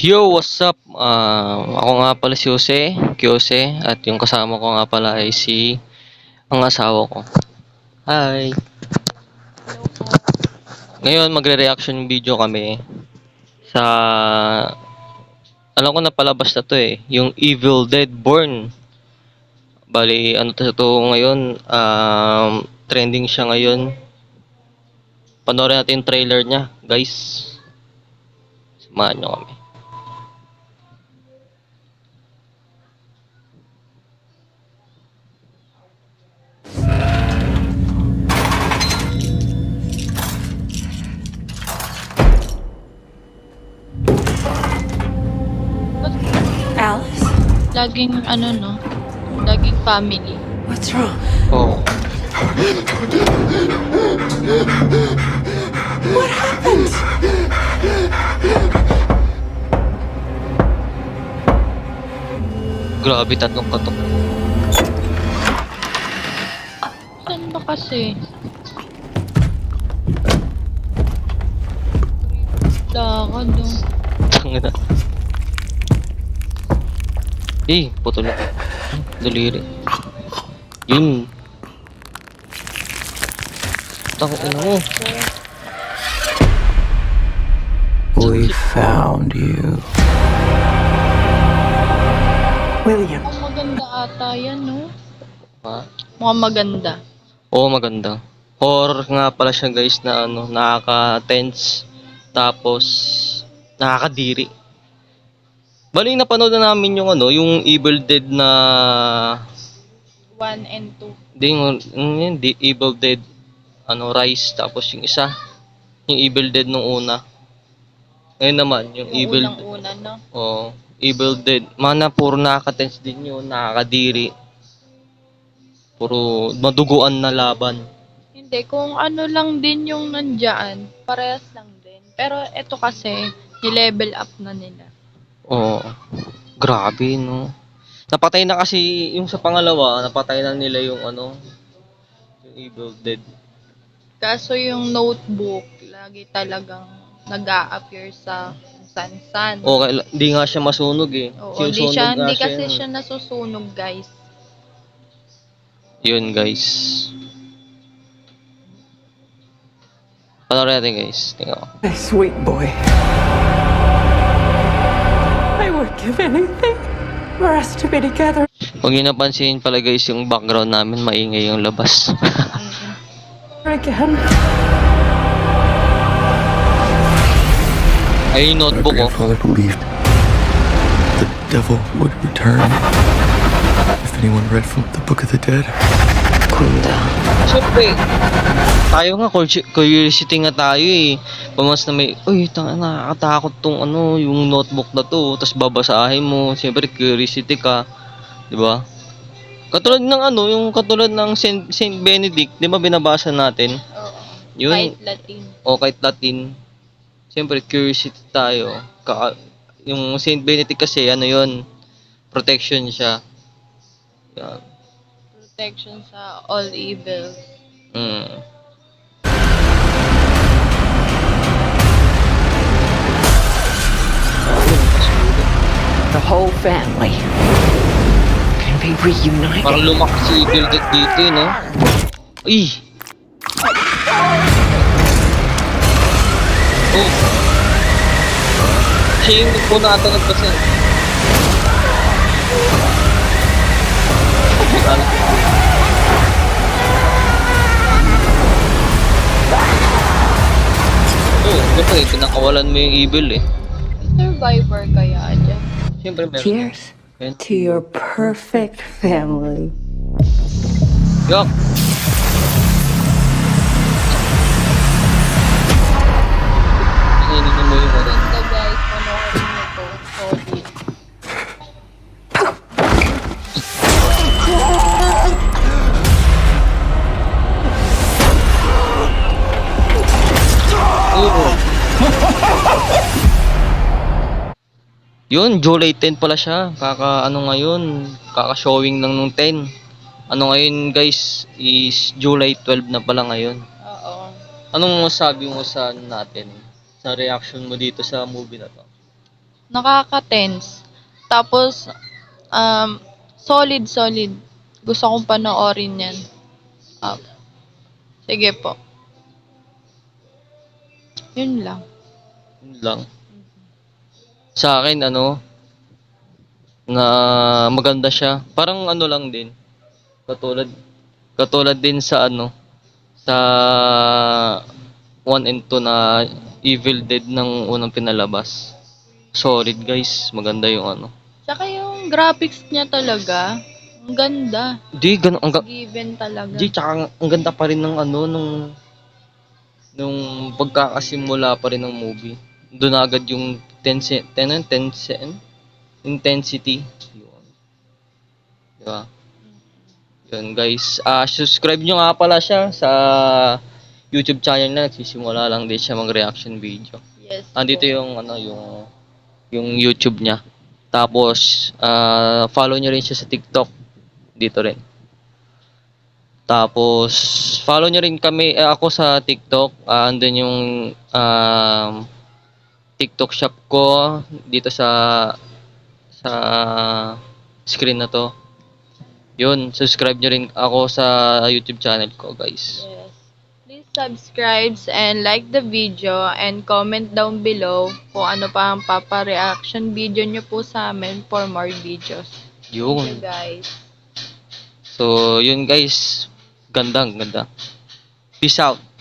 Yo, what's up? Ako nga pala si Jose, at yung kasama ko nga pala ay ang asawa ko. Hi! Ngayon, magre-reaction video kami sa, alam ko na palabas na to yung Evil Dead Born. Bali, ano to ngayon, trending siya ngayon. Panoorin natin yung trailer niya, guys. Samahan nyo kami. Alice? Laging no? Laging family. What's wrong? Oh, What happened? grabe, tatlong katok. Saan ba kasi? Lakad Tangina. Putol na. Daliri. Yun. Tangina mo. We found you. William. Mukhang maganda ata yan, no? Ha? Mukhang maganda. Oo, maganda. Horror nga pala siya, guys, na nakaka-tense. Tapos, nakakadiri. Bali, napanood na namin yung yung Evil Dead na 1 and 2. Hindi, Evil Dead Rise, tapos yung isa, yung Evil Dead nung una. Ngayon naman, yung Evil Unang-una, no? Evil Dead. Mana, puro nakaka-tense din yun, nakakadiri. Puro maduguan na laban. Hindi, kung ano lang din yung nandyan, parehas lang din. Pero eto kasi, ni-level up na nila. Oo. Grabe, no? Napatay na kasi, yung sa pangalawa, napatay na nila yung yung Evil Dead. Kaso yung notebook, lagi talagang nag-a-appear sa san-san. Okay, hindi nga siya masunog Oo, Sinusunog nga hindi kasi yun. siya nasusunog, guys. Yun, guys. Panoorin natin, guys. Tingnan ko. A sweet boy. I would give anything for us to be together. Huwag niyo napansin pala, guys, yung background namin, maingay yung labas. Again. Ay, yung My notebook, grandfather believed the devil would return if anyone read from the Book of the Dead. Siyempre, tayo nga, curiosity nga tayo Pamas na may, uy, nakakatakot tong yung notebook na to, tapos babasahin mo, siyempre, curiosity ka, di ba? Katulad ng katulad ng Saint Benedict, di ba binabasa natin? Oo. Yun. Kahit Latin. O kahit Latin, siyempre, curiosity tayo. Yung Saint Benedict kasi, yun, protection siya. Yan. Protection sa all evils. The whole family can be reunited. Parang lumaki si Evil Dead dito, no? Uy! Oh! Siya yung nagpunatan ng kasi. Siyempre, pinakawalan mo yung evil Survivor kaya dyan. Siyempre, meron. Cheers Yan. to your perfect family. Yuck! Pininin mo yung Maganda, guys. Panoorin nyo to. Solid. Yun, July 10 pala siya. Ngayon, kaka-showing lang nung 10. Ngayon, guys, is July 12 na pala ngayon. Oo. Anong masabi mo sa natin? Sa reaction mo dito sa movie na to? Nakaka-tense. Tapos, solid. Gusto kong panoorin yan. Ah, sige po. Yun lang. Yun lang. Sa akin, na maganda siya. Parang ano lang din. Katulad din sa sa 1 and 2 na Evil Dead ng unang pinalabas. Solid guys, maganda yung Tsaka yung graphics niya talaga, ang ganda. Di, Given talaga. tsaka ang ganda pa rin ng nung pagkakasimula pa rin ng movie. Doon na agad yung intensity. Yun. Diba? Yun guys. Subscribe nyo nga pala siya sa YouTube channel na. Nagsisimula lang din siya mag-reaction video. Yes. Andito yung yung YouTube niya. Tapos follow nyo rin siya sa TikTok. Dito rin. Tapos follow nyo rin kami ako sa TikTok. Andun yung TikTok shop ko dito sa screen na to. Yun, subscribe nyo rin ako sa YouTube channel ko, guys. Yes. Please subscribe and like the video and comment down below kung ano pa ang papa-reaction video nyo po sa amin for more videos. Thank you Yun. guys. So, yun guys. Ganda. Peace out.